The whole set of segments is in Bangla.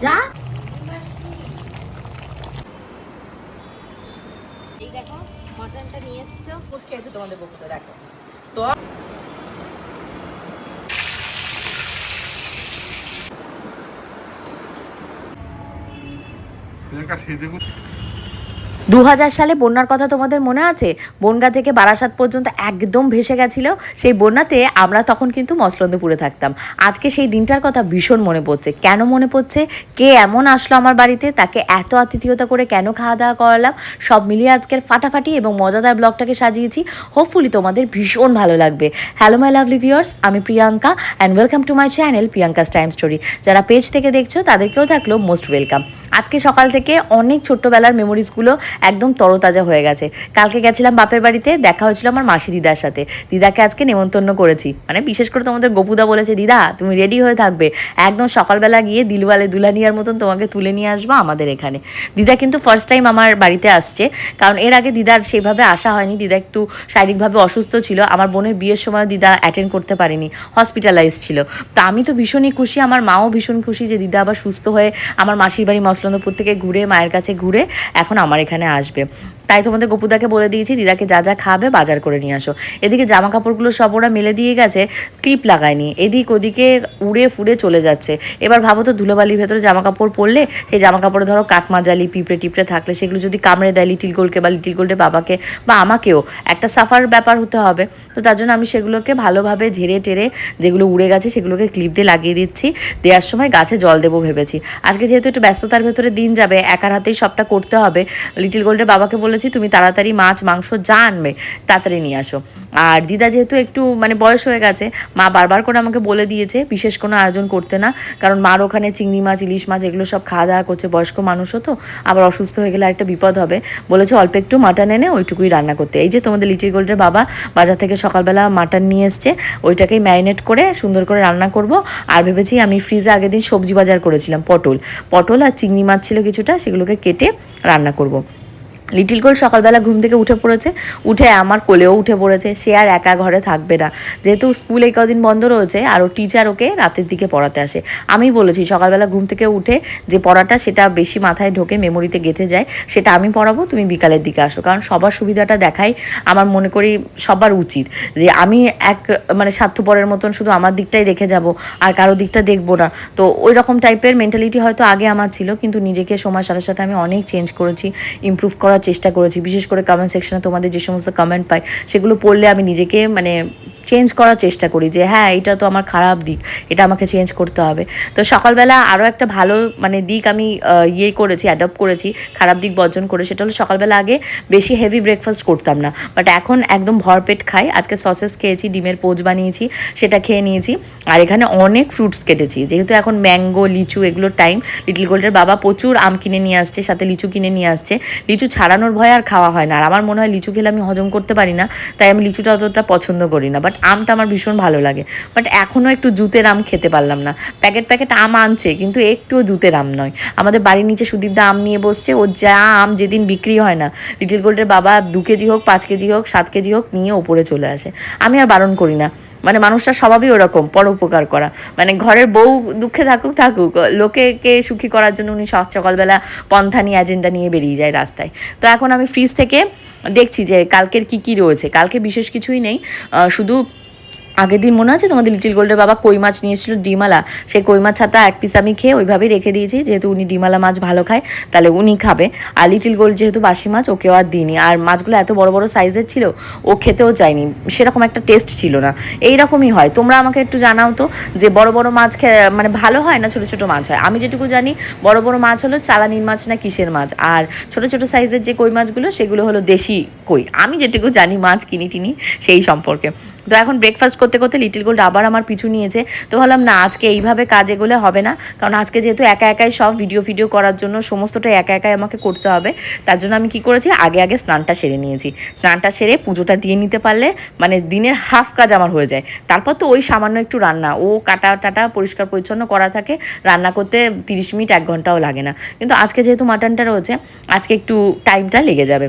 যা। এই দেখো মাটনটা নিয়ে এসছো, কুচকে আছে তোমাদের বকুতে, দেখো তো। প্রিয়াঙ্কা সেজে 2000 সালে বন্যার কথা তোমাদের মনে আছে? বনগাঁ থেকে বারাসাত পর্যন্ত একদম ভেসে গেছিল। সেই বন্যাতে আমরা তখন কিন্তু মসলন্দপুরে থাকতাম। আজকে সেই দিনটার কথা ভীষণ মনে পড়ছে। কেন মনে পড়ছে? কে এমন আসলো আমার বাড়িতে, তাকে এত আতিথেয়তা করে কেন খাওয়া দাওয়া করালাম, সব মিলিয়ে আজকের ফাটাফাটি এবং মজাদার ব্লগটাকে সাজিয়েছি। হোপফুলি তোমাদের ভীষণ ভালো লাগবে। হ্যালো মাই লাভলি ভিউয়ার্স, আমি Priyanka and welcome to my channel Priyanka's time story. যারা পেজ থেকে দেখছো তাদেরকেও থাকলো মোস্ট ওয়েলকাম। আজকে সকাল থেকে অনেক ছোট্টবেলার মেমোরিজগুলো একদম তরতাজা হয়ে গেছে। কালকে গেছিলাম বাপের বাড়িতে, দেখা হয়েছিল আমার মাসি দিদার সাথে। দিদাকে আজকে নেমন্তন্ন করেছি, মানে বিশেষ করে তোমাদের গপুদা বলেছে দিদা তুমি রেডি হয়ে থাকবে, একদম সকালবেলা গিয়ে দিলওয়ালে দুলানিয়ার মতন তোমাকে তুলে নিয়ে আসবো আমাদের এখানে। দিদা কিন্তু ফার্স্ট টাইম আমার বাড়িতে আসছে, কারণ এর আগে দিদার সেইভাবে আসা হয়নি। দিদা একটু শারীরিকভাবে অসুস্থ ছিল, আমার বোনের বিয়ের সময় দিদা অ্যাটেন্ড করতে পারেনি, হসপিটালাইজ ছিল। তো আমি তো ভীষণই খুশি, আমার মাও ভীষণ খুশি যে দিদা আবার সুস্থ হয়ে আমার মাসির বাড়ি মসলন্দপুর থেকে ঘুরে মায়ের কাছে ঘুরে এখন আমার এখানে আসবে। তাই তোমাদের গপুদাকে বলে দিয়েছি দিদাকে যা যা খাবে বাজার করে নিয়ে আসো। এদিকে জামা কাপড়গুলো সব ওরা মেলে দিয়ে গেছে, ক্লিপ লাগায়নি, এদিক ওদিকে উড়ে ফুড়ে চলে যাচ্ছে। এবার ভাবো তো ধুলোবালির ভেতরে জামা কাপড় পরলে, সেই জামা কাপড়ে ধরো কাঠমাজালি পিঁপড়ে টিপড়ে থাকলে সেগুলো যদি কামড়ে দেয় লিটিল গোল্ডকে বা লিটিল গোল্ডের বাবাকে বা আমাকেও, একটা সাফার ব্যাপার হতে হবে। তো তার জন্য আমি সেগুলোকে ভালোভাবে ঝেড়ে টেরে যেগুলো উড়ে গেছে সেগুলোকে ক্লিপ দিয়ে লাগিয়ে দিচ্ছি। দেওয়ার সময় গাছে জল দেবো ভেবেছি। আজকে যেহেতু একটু ব্যস্ততার ভেতরে দিন যাবে, একার হাতেই সবটা করতে হবে। লিটিল গোল্ডের বাবাকে বলেছি তুমি তাড়াতাড়ি মাছ মাংস যা আনবে তাড়াতাড়ি নিয়ে আসো। আর দিদা যেহেতু একটু মানে বয়স হয়ে গেছে, মা বারবার করে আমাকে বলে দিয়েছে বিশেষ কোনো আয়োজন করতে না, কারণ মার ওখানে চিংড়ি মাছ ইলিশ মাছ এগুলো সব খাওয়া দাওয়া করছে, বয়স্ক মানুষও তো, আবার অসুস্থ হয়ে গেলে একটা বিপদ হবে। বলেছে অল্প একটু মাটন এনে ওইটুকুই রান্না করতে। এই যে তোমাদের লিটিল গোল্ডের বাবা বাজার থেকে সকালবেলা মাটন নিয়ে এসছে, ওইটাকেই ম্যারিনেট করে সুন্দর করে রান্না করব। আর ভেবেছি আমি ফ্রিজে আগের দিন সবজি বাজার করেছিলাম, পটল আর চিংড়ি মাছ ছিল কিছুটা, সেগুলোকে কেটে রান্না করব। লিটিল গোল্ড সকালবেলা ঘুম থেকে উঠে পড়েছে, উঠে আমার কোলেও উঠে পড়েছে। সে আর একা ঘরে থাকবে না, যেহেতু স্কুল এই কদিন বন্ধ রয়েছে আর ও টিচার ওকে রাতের দিকে পড়াতে আসে। আমি বলেছি সকালবেলা ঘুম থেকে উঠে যে পড়াটা সেটা বেশি মাথায় ঢোকে, মেমোরিতে গেঁথে যায়, সেটা আমি পড়াবো, তুমি বিকালের দিকে আসো। কারণ সবার সুবিধাটা দেখাই আমার মনে করি সবার উচিত, যে আমি এক মানে স্বার্থপরের মতন শুধু আমার দিকটাই দেখে যাব আর কারো দিকটা দেখবো না। তো ওই রকম টাইপের মেন্টালিটি হয়তো আগে আমার ছিল, কিন্তু নিজেকে সময়ের সাথে সাথে আমি অনেক চেঞ্জ করেছি, ইমপ্রুভ করার চেষ্টা করেছি। বিশেষ করে কমেন্ট সেকশনে তোমাদের যে সমস্ত কমেন্ট পাই সেগুলো পড়লে আমি নিজেকে মানে চেঞ্জ করার চেষ্টা করি, যে হ্যাঁ এটা তো আমার খারাপ দিক, এটা আমাকে চেঞ্জ করতে হবে। তো সকালবেলা আরও একটা ভালো মানে দিক আমি করেছি, অ্যাডপ্ট করেছি, খারাপ দিক বর্জন করে। সেটা হলো সকালবেলা আগে বেশি হেভি ব্রেকফাস্ট করতাম না, বাট এখন একদম ভরপেট খাই। আজকে সসেস খেয়েছি, ডিমের পোচ বানিয়েছি, সেটা খেয়ে নিয়েছি। আর এখানে অনেক ফ্রুটস কেটেছি, যেহেতু এখন ম্যাঙ্গো লিচু এগুলোর টাইম। লিটিল গোল্ডের বাবা প্রচুর আম কিনে নিয়ে আসছে, সাথে লিচু কিনে নিয়ে আসছে। লিচু ছাড়ানোর ভয় আর খাওয়া হয় না, আর আমার মনে হয় লিচু খেলে আমি হজম করতে পারি না, তাই আমি লিচুটা অতটা পছন্দ করি না। বাট আমটা আমার ভীষণ ভালো লাগে, বাট এখনও একটু জুতের আম খেতে পারলাম না। প্যাকেট প্যাকেট আম আনছে, কিন্তু একটুও জুতের আম নয়। আমাদের বাড়ির নিচে সুদীপদা আম নিয়ে বসছে, ও যা আম যেদিন বিক্রি হয় না, লিটিল গোল্ডের বাবা 2 কেজি হোক 5 কেজি হোক 7 কেজি হোক নিয়ে ওপরে চলে আসে। আমি আর বারণ করি না, মানে মানুষটার স্বভাবই ওরকম, পরোপকার করা। মানে ঘরের বউ দুঃখে থাকুক থাকুক, লোকেকে সুখী করার জন্য উনি সকালবেলা পন্থা নিয়ে এজেন্ডা নিয়ে বেরিয়ে যায় রাস্তায়। তো এখন আমি ফ্রিজ থেকে দেখছি যে কালকের কি রয়েছে। কালকে বিশেষ কিছুই নেই, শুধু আগের দিন মনে আছে তোমাদের লিটিল গোল্ডের বাবা কই মাছ নিয়েছিল ডিমালা, সেই কই মাছ ছাতা এক পিস আমি খেয়ে ওইভাবেই রেখে দিয়েছি, যেহেতু উনি ডিমালা মাছ ভালো খায় তাহলে উনি খাবে। আর লিটিল গোল্ড যেহেতু বাসি মাছ, ওকেও আর দিইনি। আর মাছগুলো এত বড় বড় সাইজের ছিল, ও খেতেও চায়নি, সেরকম একটা টেস্ট ছিল না। এইরকমই হয়, তোমরা আমাকে একটু জানাও তো যে বড় বড় মাছ মানে ভালো হয় না ছোট ছোট মাছ হয়? আমি যেটুকু জানি বড় বড় মাছ হলো চালানির মাছ না কিসের মাছ, আর ছোট ছোট সাইজের যে কই মাছগুলো সেগুলো হলো দেশি কই। আমি যেটুকু জানি মাছ কিনি টিনি সেই সম্পর্কে। তো এখন ব্রেকফাস্ট করতে করতে লিটিল গোল্ড আবার আমার পিছু নিয়েছে। তো ভাবলাম না আজকে এইভাবে কাজ এগোলে হবে না, কারণ আজকে যেহেতু একা একাই সব ভিডিও করার জন্য সমস্তটাই একা একাই আমাকে করতে হবে। তার জন্য আমি কি করেছি, আগে স্নানটা সেরে নিয়েছি। স্নানটা সেরে পুজোটা দিয়ে নিতে পারলে মানে দিনের হাফ কাজ আমার হয়ে যায়। তারপর তো ওই সামান্য একটু রান্না, ও কাটা টাটা পরিষ্কার পরিচ্ছন্ন করা থাকে, রান্না করতে 30 মিনিট 1 ঘন্টাও লাগে না। কিন্তু আজকে যেহেতু মাটনটা রয়েছে, আজকে একটু টাইমটা লেগে যাবে।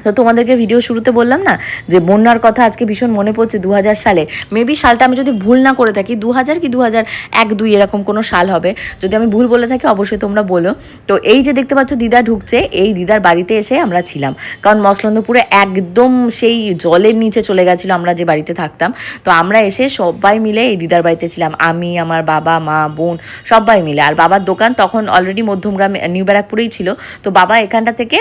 তো তোমাদেরকে ভিডিও শুরুতে বললাম না যে বন্যার কথা আজকে ভীষণ মনে পড়ছে 2000 সালে, মেবি সালটা আমি যদি ভুল না করে থাকি 2000 কি 2001-2 এরকম কোনো সাল হবে, যদি আমি ভুল বলে থাকি অবশ্যই তোমরা বলো। তো এই যে দেখতে পাচ্ছ দিদা ঢুকছে, এই দিদার বাড়িতে এসে আমরা ছিলাম, কারণ মসলন্দপুরে একদম সেই জলের নিচে চলে গেছিলো আমরা যে বাড়িতে থাকতাম। তো আমরা এসে সবাই মিলে এই দিদার বাড়িতে ছিলাম, আমি, আমার বাবা, মা, বোন সবাই মিলে। আর বাবার দোকান তখন অলরেডি মধ্যমগ্রামে নিউ ব্যারাকপুরেই ছিল। তো বাবা এখানটা থেকে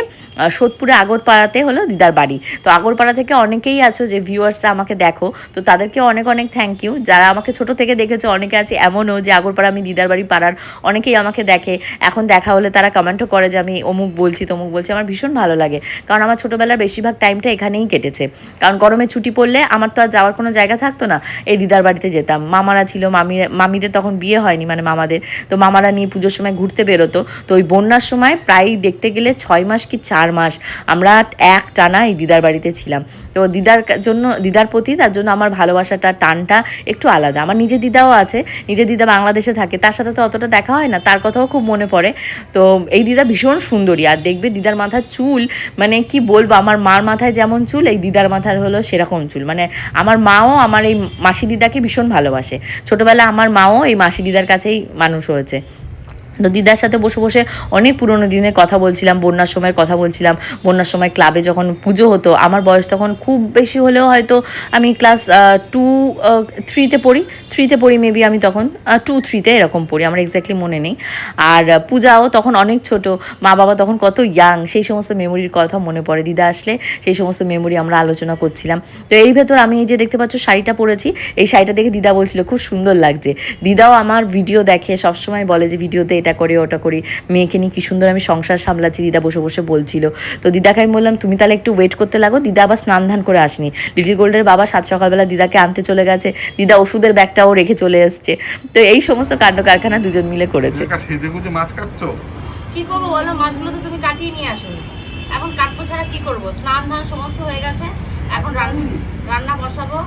সোদপুরে আগরপাড়াতে হলো দিদার বাড়ি। তো আগরপাড়া থেকে অনেকেই আছো যে ভিউয়ার্সরা আমাকে দেখো, তো তাদেরকে অনেক অনেক থ্যাংক ইউ। যারা আমাকে ছোট থেকে দেখেছো, অনেকে আছে এমনও যে আগরপাড়া আমি দিদার বাড়ি পাড়ার, অনেকেই আমাকে দেখে, এখন দেখা হলে তারা কমেন্টও করে যে আমি অমুক বলছি তমুক বলছি। আমার ভীষণ ভালো লাগে, কারণ আমার ছোটোবেলার বেশিরভাগ টাইমটা এখানেই কেটেছে। কারণ গরমে ছুটি পড়লে আমার তো আর যাওয়ার কোনো জায়গা থাকতো না, এই দিদার বাড়িতে যেতাম। মামারা ছিল, মামিদের তখন বিয়ে হয়নি, মানে মামাদের, তো মামারা নিয়ে পুজোর সময় ঘুরতে বেরোতো। তো ওই বন্যার সময় প্রায় দেখতে গেলে 6 মাস কি 4 মাস আমরা এক টানা এই দিদার বাড়িতে ছিলাম। তো দিদার প্রতি তার জন্য আমার ভালোবাসাটা, টানটা একটু আলাদা। আমার নিজের দিদাও আছে, নিজের দিদা বাংলাদেশে থাকে, তার সাথে তো অতটা দেখা হয় না, তার কথাও খুব মনে পড়ে। তো এই দিদা ভীষণ সুন্দরী, আর দেখবে দিদার মাথার চুল, মানে কি বলবো, আমার মার মাথায় যেমন চুল, এই দিদার মাথার হলো সেরকম চুল। মানে আমার মাও আমার এই মাসি দিদাকে ভীষণ ভালোবাসে। ছোটোবেলায় আমার মাও এই মাসি দিদার কাছেই মানুষ হয়েছে। তো দিদার সাথে বসে বসে অনেক পুরোনো দিনের কথা বলছিলাম, বন্যার সময়ের কথা বলছিলাম। বন্যার সময় ক্লাবে যখন পুজো হতো, আমার বয়স তখন খুব বেশি হলেও হয়তো আমি ক্লাস 3তে পড়ি মেবি, আমি তখন 2-3তে এরকম পড়ি, আমার এক্স্যাক্টলি মনে নেই। আর পূজাও তখন অনেক ছোট, মা বাবা তখন কত ইয়াং, সেই সমস্ত মেমোরির কথা মনে পড়ে। দিদা আসলে সেই সমস্ত মেমোরি আমরা আলোচনা করছিলাম। তো এই ভেতর আমি এই যে দেখতে পাচ্ছ শাড়িটা পরেছি, এই শাড়িটা দেখে দিদা বলছিল খুব সুন্দর লাগছে। দিদাও আমার ভিডিও দেখে, সবসময় বলে যে ভিডিওতে এটা করি ওটা করি, মেয়েকে নিয়ে কী সুন্দর আমি সংসার সামলাচ্ছি, দিদা বসে বসে বলছিল। তো দিদাকে আমি বললাম তুমি তাহলে একটু ওয়েট করতে লাগো। দিদা আবার স্নান ধান করে আসনি, লিটিল গোল্ডের বাবা 7 সকালবেলা দিদাকে আনতে চলে গেছে, দিদা ওষুধের ব্যাগটাও রেখে চলে এসছে। তো এই সমস্ত কাণ্ড কারখানা দুজন মিলে করেছে। মাছ কাটছো? কি করবো বলো, মাছগুলো তো তুমি কাটিয়ে নিয়ে আসোনি, এখন কাটবো ছাড়া কি করবো? স্নান ধান সমস্ত হয়ে গেছে, এখন রান্না বসাবো।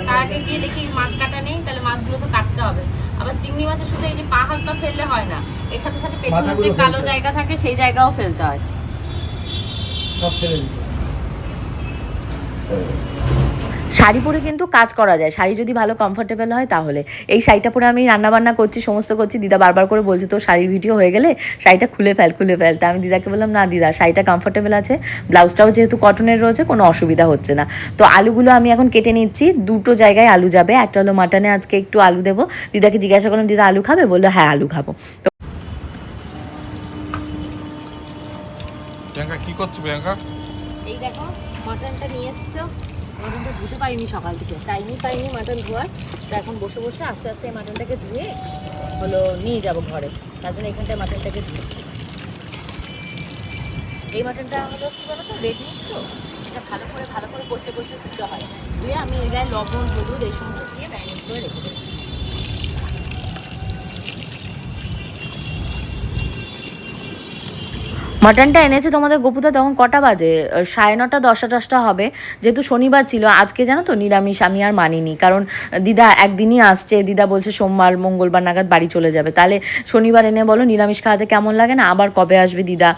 তার আগে গিয়ে দেখি মাছ কাটা নেই, তাহলে মাছগুলো তো কাটতে হবে। আবার চিংড়ি মাছের শুধু এই যে পা হাতটা ফেললে হয় না, এর সাথে সাথে পেছনের যে কালো জায়গা থাকে সেই জায়গাও ফেলতে হয়। শাড়ি পরে কিন্তু কাজ করা যায়, শাড়ি যদি ভালো কমফোর্টেবল হয় তাহলে। এই শাড়িটা পরে আমি রান্নাবান্না করছি, সমস্ত করছি, দিদা বারবার করে বলছে তো শাড়ির ভিডিও হয়ে গেলে শাড়িটা খুলে ফেল। তা আমি দিদাকে বললাম না দিদা, শাড়িটা কমফোর্টেবল আছে, ব্লাউজটাও যেহেতু কটনের রয়েছে, কোনো অসুবিধা হচ্ছে না। তো আলুগুলো আমি এখন কেটে নিচ্ছি, 2টো জায়গায় আলু যাবে। একটা হলো মাটনে আজকে একটু আলু দেবো। দিদাকে জিজ্ঞাসা করলাম দিদা আলু খাবে, বললো হ্যাঁ আলু খাবো। তো প্রিয়াঙ্কা কি করছো? প্রিয়াঙ্কা এই দেখো মাটনটা নিয়ে এসছো, মাটনটা ধুতে পারিনি সকাল থেকে, টাইমই পাইনি মাটন ধোয়ার। তো এখন বসে বসে আস্তে আস্তে মাটনটাকে ধুয়ে হলো নিয়ে যাব ঘরে, তার জন্য এখানটায় মাটনটাকে ধুচ্ছি। এই মাটনটা হলো কী বলো তো, রেড মিট, তো এটা ভালো করে কষে ধুতে হয়। ধুয়ে আমি এর গায়ে লবণ হলুদ এই সমস্ত দিয়ে ম্যারিনেট করে রেখে দেবো। মাটনটা এনেছে তোমাদের গপুদা তখন কটা বাজে, 9:30 10টা হবে, যেহেতু শনিবার ছিল। আজকে জানো তো নিরামিষ আমি আর মানিনি, কারণ দিদা একদিনই আসছে, দিদা বলছে সোমবার মঙ্গলবার নাগাদ বাড়ি চলে যাবে। তাহলে শনিবার এনে বলো নিরামিষ খাওয়াতে কেমন লাগে না? আবার কবে আসবে দিদা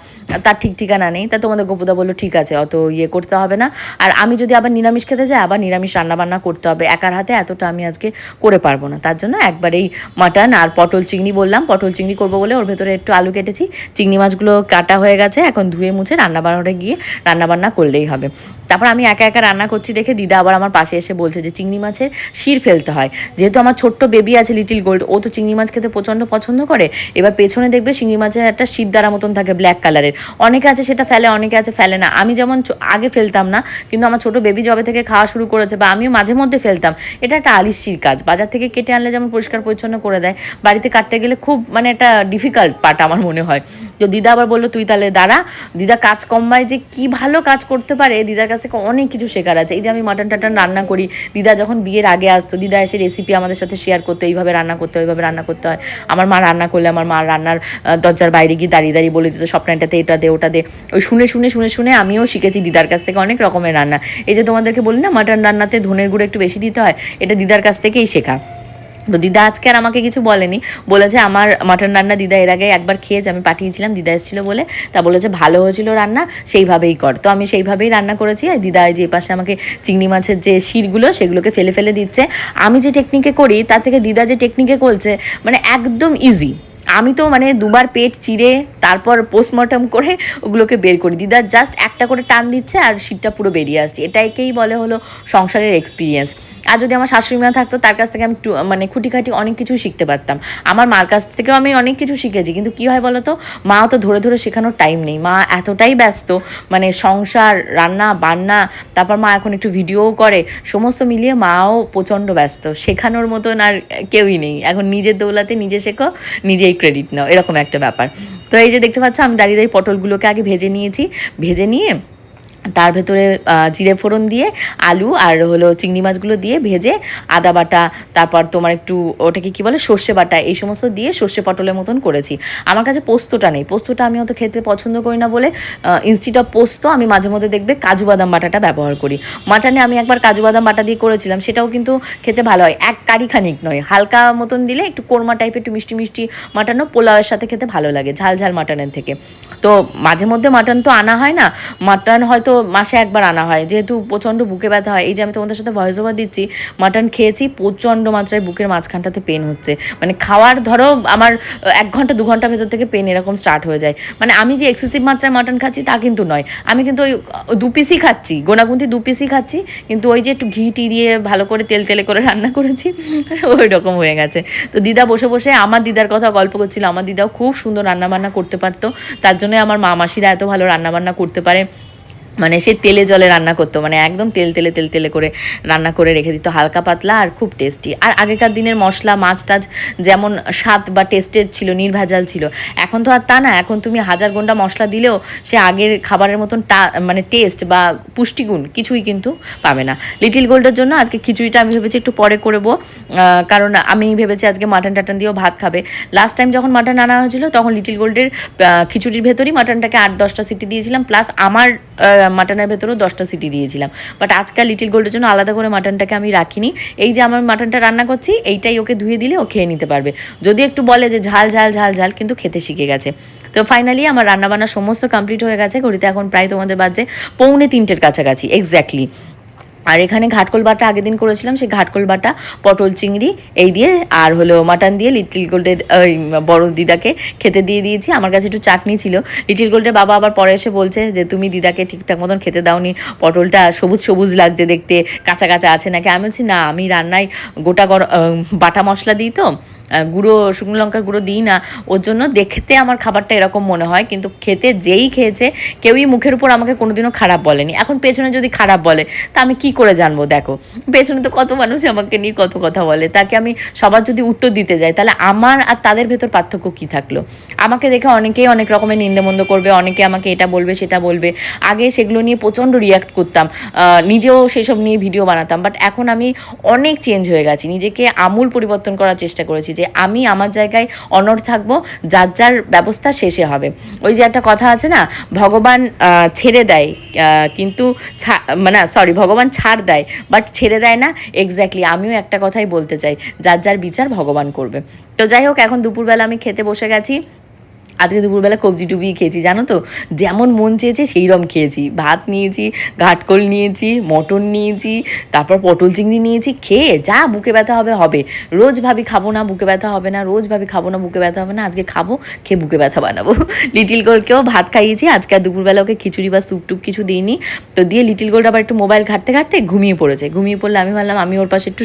তার ঠিক ঠিকানা নেই। তা তোমাদের গপুদা বললো ঠিক আছে, অত করতে হবে না। আর আমি যদি আবার নিরামিষ খেতে যাই, আবার নিরামিষ রান্নাবান্না করতে হবে, একার হাতে এতটা আমি আজকে করে পারবো না। তার জন্য একবারেই মাটন আর পটল চিংড়ি বললাম, পটল চিংড়ি করবো বলে ওর ভেতরে একটু আলু কেটেছি, চিংড়ি মাছগুলো কাটা হয়ে গেছে, এখন ধুয়ে মুছে রান্নাবান্নাটা গিয়ে রান্নাবান্না করলেই হবে। তারপর আমি একা একা রান্না করছি দেখে দিদা আবার আমার পাশে এসে বলছে যে চিংড়ি মাছের শির ফেলতে হয়। যেহেতু আমার ছোট্ট বেবি আছে লিটিল গোল্ড, ও তো চিংড়ি মাছ খেতে প্রচণ্ড পছন্দ করে। এবার পেছনে দেখবে চিংড়ি মাছের একটা শির দ্বারা মতন থাকে ব্ল্যাক কালারের, অনেকে আছে সেটা ফেলে, অনেকে আছে ফেলে না। আমি যেমন আগে ফেলতাম না, কিন্তু আমার ছোট বেবি জবে থেকে খাওয়া শুরু করেছে, বা আমিও মাঝে মধ্যে ফেলতাম। এটা একটা আলিশির কাজ, বাজার থেকে কেটে আনলে যেমন পরিষ্কার পরিচ্ছন্ন করে দেয়, বাড়িতে কাটতে গেলে খুব মানে একটা ডিফিকাল্ট পার্ট আমার মনে হয়। তো দিদা আবার বললো তুই তাহলে দাঁড়া, দিদা কাজ কমবায় যে কি ভালো কাজ করতে পারে, দিদার কাছ থেকে অনেক কিছু শেখার আছে। এই যে আমি মাটন টাটন রান্না করি, দিদা যখন বিয়ের আগে আসতো, দিদা এসে রেসিপি আমাদের সাথে শেয়ার করতো, এইভাবে রান্না করতে হয়, ওইভাবে রান্না করতে হয়। আমার মা রান্না করলে আমার মা রান্নার দরজার বাইরে গিয়ে দাঁড়িয়ে বলে দিত স্বপ্নটাতে এটা দে ওটা দে। ওই শুনে আমিও শিখেছি দিদার কাছ থেকে অনেক রকমের রান্না। এই যে তোমাদেরকে বলি না মাটন রান্নাতে ধনের গুঁড়ো একটু বেশি দিতে হয়, এটা দিদার কাছ থেকেই শেখা। তো দিদা আজকে আর আমাকে কিছু বলেনি, বলেছে আমার মাটন রান্না দিদা এর আগে একবার খেয়েছে, আমি পাঠিয়েছিলাম, দিদা এসেছিলো বলে, তা বলেছে ভালো হয়েছিল রান্না, সেইভাবেই কর। তো আমি সেইভাবেই রান্না করেছি। আর দিদা যে পাশে আমাকে চিংড়ি মাছের যে শিরগুলো সেগুলোকে ফেলে ফেলে দিচ্ছে। আমি যে টেকনিকে করি তার থেকে দিদা যে টেকনিকে করছে মানে একদম ইজি। আমি তো মানে দুবার পেট চিরে তারপর পোস্টমর্টম করে ওগুলোকে বের করি, দিদা জাস্ট একটা করে টান দিচ্ছে আর শীতটা পুরো বেরিয়ে আসছে। এটাকেই বলে হলো সংসারের এক্সপিরিয়েন্স। আর যদি আমার শাশুড়ি মা থাকতো তার কাছ থেকে আমি মানে খুঁটিখাটি অনেক কিছু শিখতে পারতাম। আমার মার কাছ থেকেও আমি অনেক কিছু শিখেছি, কিন্তু কী হয় বলো তো, মা তো ধরে ধরে শেখানোর টাইম নেই, মা এতটাই ব্যস্ত, মানে সংসার, রান্না বান্না, তারপর মা এখন একটু ভিডিওও করে, সমস্ত মিলিয়ে মাও প্রচণ্ড ব্যস্ত, শেখানোর মতন আর কেউই নেই। এখন নিজের দৌলাতে নিজে শেখো, নিজেই ক্রেডিট নাও, এরকম একটা ব্যাপার। তো এই যে দেখতে পাচ্ছ আমি দাঁড়িয়ে দাঁড়িয়ে পটলগুলোকে আগে ভেজে নিয়েছি, ভেজে নিয়ে তার ভেতরে জিরে ফোড়ন দিয়ে আলু আর হলো চিংড়ি মাছগুলো দিয়ে ভেজে আদা বাটা, তারপর তোমার একটু ওটাকে কী বলে সর্ষে বাটা, এই সমস্ত দিয়ে সর্ষে পটলের মতন করেছি। আমার কাছে পোস্তটা নেই, পোস্তটা আমি অত খেতে পছন্দ করি না বলে ইনস্টিড অফ পোস্ত আমি মাঝে মধ্যে দেখবে কাজু বাদাম বাটাটা ব্যবহার করি। মাটনে আমি একবার কাজু বাদাম বাটা দিয়ে করেছিলাম, সেটাও কিন্তু খেতে ভালো হয়, এক কারি খানিক নয়, হালকা মতন দিলে একটু কোরমা টাইপের একটু মিষ্টি মিষ্টি মাটনও পোলাওয়ের সাথে খেতে ভালো লাগে ঝাল ঝাল মাটনের থেকে। তো মাঝে মধ্যে মাটন তো আনা হয় না, মাটন হয়তো মাসে একবার আনা হয়, যেহেতু প্রচণ্ড বুকে ব্যথা হয়। এই যে আমি তোমাদের সাথে ভয়েস ওভার দিচ্ছি, মাটন খেয়েছি, প্রচণ্ড মাত্রায় বুকের মাঝখানটাতে পেন হচ্ছে, মানে খাওয়ার ধরো আমার 1 ঘন্টা 2 ঘন্টা ভেতর থেকে পেন এরকম স্টার্ট হয়ে যায়। মানে আমি যে এক্সেসিভ মাত্রায় মাটন খাচ্ছি তা কিন্তু নয়, আমি কিন্তু ওই 2 পিসই খাচ্ছি, গোনাগুনতি 2 পিসই খাচ্ছি, কিন্তু ওই যে একটু ঘি টি দিয়ে ভালো করে তেল তেলে করে রান্না করেছি ওই রকম হয়ে গেছে। তো দিদা বসে বসে আমার দিদার কথা গল্প করছিল, আমার দিদাও খুব সুন্দর রান্নাবান্না করতে পারতো, তার জন্য আমার মা মাসিরা এত ভালো রান্নাবান্না করতে পারে। মানে সে তেলে জলে রান্না করতো, মানে একদম তেল তেলে করে রান্না করে রেখে দিত, হালকা পাতলা আর খুব টেস্টি। আর আগেকার দিনের মশলা মাছ টাছ যেমন স্বাদ বা টেস্টের ছিল, নির্ভেজাল ছিল, এখন তো আর তা না। এখন তুমি 1000 গুণটা মশলা দিলেও সে আগের খাবারের মতন মানে টেস্ট বা পুষ্টিগুণ কিছুই কিন্তু পাবে না। লিটিল গোল্ডের জন্য আজকে খিচুড়িটা আমি ভেবেছি একটু পরে করবো, কারণ আমি ভেবেছি আজকে মাটন টাটন দিয়েও ভাত খাবে। লাস্ট টাইম যখন মাটন আনা হয়েছিল তখন লিটিল গোল্ডের খিচুড়ির ভেতরেই মাটনটাকে 8-10টা সিটি দিয়েছিলাম, প্লাস আমার মাটনের ভেতরেও 10টা সিটি দিয়েছিলাম। বাট আজকাল লিটিল গোল্ডের জন্য আলাদা করে মাটনটাকে আমি রাখিনি। এই যে আমার মাটনটা রান্না করছি এইটাই ওকে ধুয়ে দিলে ও খেয়ে নিতে পারবে, যদি একটু বলে যে ঝাল ঝাল ঝাল ঝাল, কিন্তু খেতে শিখে গেছে। তো ফাইনালি আমার রান্নাবান্না সমস্ত কমপ্লিট হয়ে গেছে, ঘড়িতে এখন প্রায় তোমাদের বাজে 2:45 কাছাকাছি এক্স্যাক্টলি। আর এখানে ঘাটকোল বাটা আগের দিন করেছিলাম, সেই ঘাটকোল বাটা পটল চিংড়ি এই দিয়ে আর হলো মাটন দিয়ে লিটিল গোল্ডের বড় দিদাকে খেতে দিয়ে দিয়েছি। আমার কাছে একটু চাটনি ছিল, লিটিল গোল্ডের বাবা আবার পরে এসে বলছে যে তুমি দিদাকে ঠিকঠাক মতন খেতে দাওনি, পটলটা সবুজ সবুজ লাগছে দেখতে, কাঁচা কাঁচা আছে নাকি। আমি বলছি না, আমি রান্নায় গোটা বাটা মশলা দিই তো, গুঁড়ো শুকনো লঙ্কার গুঁড়ো দিই না, ওর জন্য দেখতে আমার খাবারটা এরকম মনে হয়, কিন্তু খেতে যেই খেয়েছে কেউই মুখের উপর আমাকে কোনোদিনও খারাপ বলেনি। এখন পেছনে যদি খারাপ বলে তা আমি কি করে জানবো? দেখো পেছনে তো কত মানুষ আমাকে নিয়ে কত কথা বলে, তাকে আমি সবার যদি উত্তর দিতে যাই তাহলে আমার আর তাদের ভেতর পার্থক্য কী থাকলো? আমাকে দেখে অনেকেই অনেক রকমের নিন্দামন্দ করবে, অনেকে আমাকে এটা বলবে সেটা বলবে। আগে সেগুলো নিয়ে প্রচণ্ড রিয়াক্ট করতাম, নিজেও সেসব নিয়ে ভিডিও বানাতাম, বাট এখন আমি অনেক চেঞ্জ হয়ে গেছি, নিজেকে আমূল পরিবর্তন করার চেষ্টা করেছি যে আমি আমার জায়গায় অনড় থাকবো, যার যার ব্যবস্থা শেষে হবে। ওই যে একটা কথা আছে না, ভগবান ছেড়ে দেয় কিন্তু মানে সরি ভগবান ছাড় দেয় বাট ছেড়ে দেয় না, এক্স্যাক্টলি আমিও একটা কথাই বলতে চাই, যার যার বিচার ভগবান করবে। তো যাই হোক, এখন দুপুরবেলা আমি খেতে বসে গেছি। আজকে দুপুরবেলা কবজি টুবিয়ে খেয়েছি, জানো তো, যেমন মন চেয়েছে সেইরকম খেয়েছি। ভাত নিয়েছি, ঘাটকোল নিয়েছি, মটন নিয়েছি, তারপর পটল চিংড়ি নিয়েছি, খেয়ে যা বুকে ব্যথা হবে হবে। রোজ ভাবি খাবো না বুকে ব্যথা হবে না, রোজ ভাবি খাবো না বুকে ব্যথা হবে না, আজকে খাবো, খেয়ে বুকে ব্যথা বানাবো। লিটিল গোল্ডকেও ভাত খাইয়েছি, আজকে আর দুপুরবেলা ওকে খিচুড়ি বা স্যুপ টুপ কিছু দিইনি। তো দিয়ে লিটিল গোল্ড আবার একটু মোবাইল ঘাঁটতে ঘাঁটতে ঘুমিয়ে পড়েছে। ঘুমিয়ে পড়লে আমি ভাবলাম আমি ওর পাশে একটু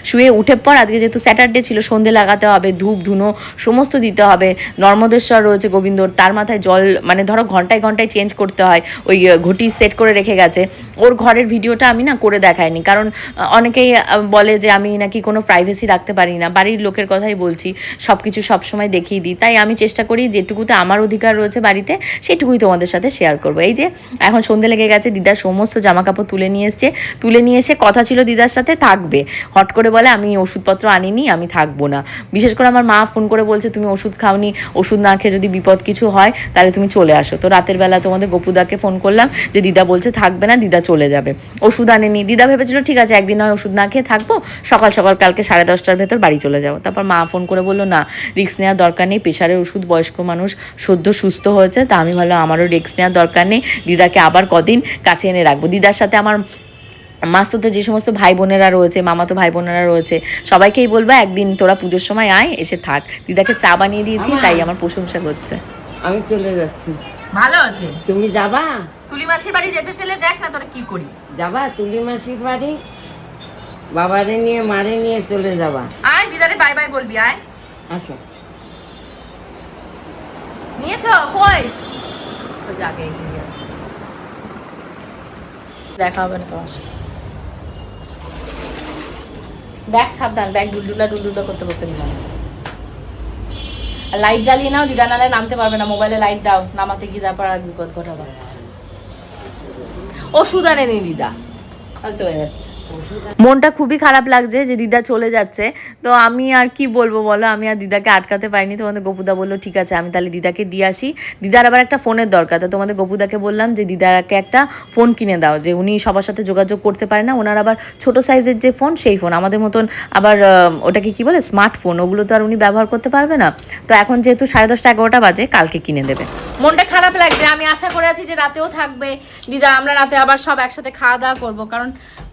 শুয়ে উঠে পর, আজকে যেহেতু স্যাটারডে ছিল, সন্ধে লাগাতে হবে, ধূপ ধুনো সমস্ত দিতে হবে, নর্মদেশ্বর রয়েছে গোবিন্দর, তার মাথায় জল মানে ধরো ঘন্টায় ঘন্টায় চেঞ্জ করতে হয়, ওই ঘটি সেট করে রেখে গেছে। ওর ঘরের ভিডিওটা আমি না করে দেখাইনি, কারণ অনেকেই বলে যে আমি নাকি কোনো প্রাইভেসি রাখতে পারি না, বাড়ির লোকের কথাই বলছি, সব কিছু সবসময় দেখিয়ে দিই। তাই আমি চেষ্টা করি যেটুকুতে আমার অধিকার রয়েছে বাড়িতে সেটুকুই তোমাদের সাথে শেয়ার করবো। এই যে এখন সন্ধে লেগে গেছে, দিদার সমস্ত জামা কাপড় তুলে নিয়ে এসে কথা ছিল দিদার সাথে থাকবে, হট করে বলে আমি ওষুধপত্র আনিনি, আমি থাকবো না। বিশেষ করে আমার মা ফোন করে বলছে তুমি ওষুধ খাওনি, ওষুধ না খেলে যদি বিপদ কিছু হয় তাহলে তুমি চলে আসো। তো রাতের বেলা তোমাদের গপুদাকে ফোন করলাম যে দিদা বলছে থাকবে না, দিদা চলে যাবে। ওষুধ আনেনি। দিদা ভেবেছিল ঠিক আছে একদিন নয় ওষুধ না খেয়ে থাকবো, সকাল সকাল কালকে 10:30টার ভেতর বাড়ি চলে যাবো। তারপর মা ফোন করে বললো না, রিস্ক নেওয়ার দরকার নেই, প্রেশারের ওষুধ, বয়স্ক মানুষ, সদ্য সুস্থ হয়েছে। তা আমি ভাবলাম আমারও রিস্ক নেওয়ার দরকার নেই, দিদাকে আবার কদিন কাছে এনে রাখবো। দিদার সাথে আমার মাস্ততে যে সমস্ত ভাই বোনেরা রয়েছে, মামাতো ভাই বোনেরা রয়েছে, সবাইকেই বলবো একদিন তোরা পুজোর সময় আয়, এসে থাক। দিদাকে চা বানিয়ে দিয়েছি, তাই আমার প্রশংসা করছে। আমি চলে যাচ্ছি, ভালো আছে। তুমি যাবা? তুলি মাসির বাড়ি যেতে চলে দেখ না তোরা কি করি। যাবা তুলি মাসির বাড়ি? বাবারে নিয়ে মারে নিয়ে চলে যাবা? আয় দিদারে বাই বাই বলবি, আয়। আচ্ছা, নিয়েছো কই? ও জাগে এগিয়ে গেছে, দেখা হবে না তোমার সাথে। ব্যাগ সাবধান, ব্যাগ ডুলডুলা করতে করতে নিলাম। আর লাইট জ্বালিয়ে নাও, দিদা নালে নামতে পারবে না। মোবাইলে লাইট দাও, নামাতে গিয়ে তারপর আর বিপদ ঘটাবে। ওষুধ আনেনি দিদা, আর চলে যাচ্ছে। মনটা খুবই খারাপ লাগছে যে দিদা চলে যাচ্ছে। তো আমি আর কি বলবো বলো, আমি আর দিদাকে আটকাতে পারিনি। তোমাদের গপুদা বললো ঠিক আছে আমি তাহলে দিদাকে দিয়ে আসি, দিদার আবার একটা ফোনের দরকার। তো তোমাদের গপুদাকে বললাম যে দিদাকে একটা ফোন কিনে দাও, যে উনি সবার সাথে যোগাযোগ করতে পারে না, ওনার আবার ছোট সাইজের যে ফোন সেই ফোন, আমাদের মতন আবার ওটাকে কি বলে স্মার্টফোন, ওগুলো তো আর উনি ব্যবহার করতে পারবে না। তো এখন যেহেতু 10:30 11টা বাজে, কালকে কিনে দেবে। মনটা খারাপ লাগছে, আমি আশা করে আছি যে রাতেও থাকবে দিদা, আমরা রাতে আবার সব একসাথে খাওয়া দাওয়া করবো। কারণ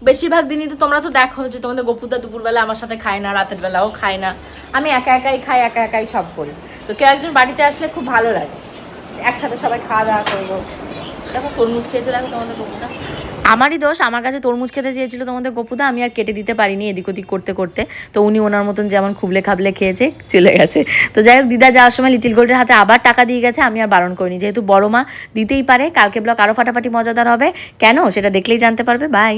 বেশিরভাগ দিনই তো তোমরা তো দেখো যে তোমাদের গপুদা দুপুরবেলা আমার সাথে খায় না, রাতের বেলাও খায় না, আমি একা একাই খাই, একা একাই সব করি। তো কেউ একজন বাড়িতে আসলে খুব ভালো লাগে, একসাথে সবাই খাওয়া দাওয়া করবো। দেখো তরমুজ খেয়েছে, দেখো তোমাদের গপুদা। আমারই দোষ, আমার কাছে তরমুজ খেতে চেয়েছিল তোমাদের গপুদা, আমি আর কেটে দিতে পারিনি এদিক ওদিক করতে করতে। তো উনি ওনার মতন যেমন খুবলে খাবলে খেয়েছে, চলে গেছে। তো যাই হোক, দিদা যাওয়ার সময় লিটিল গোল্ডের হাতে আবার টাকা দিয়ে গেছে, আমি আর বারণ করিনি, যেহেতু বড় মা দিতেই পারে। কালকে ব্লগ আরও ফাটাফাটি মজাদার হবে, কেন সেটা দেখলেই জানতে পারবে। বাই।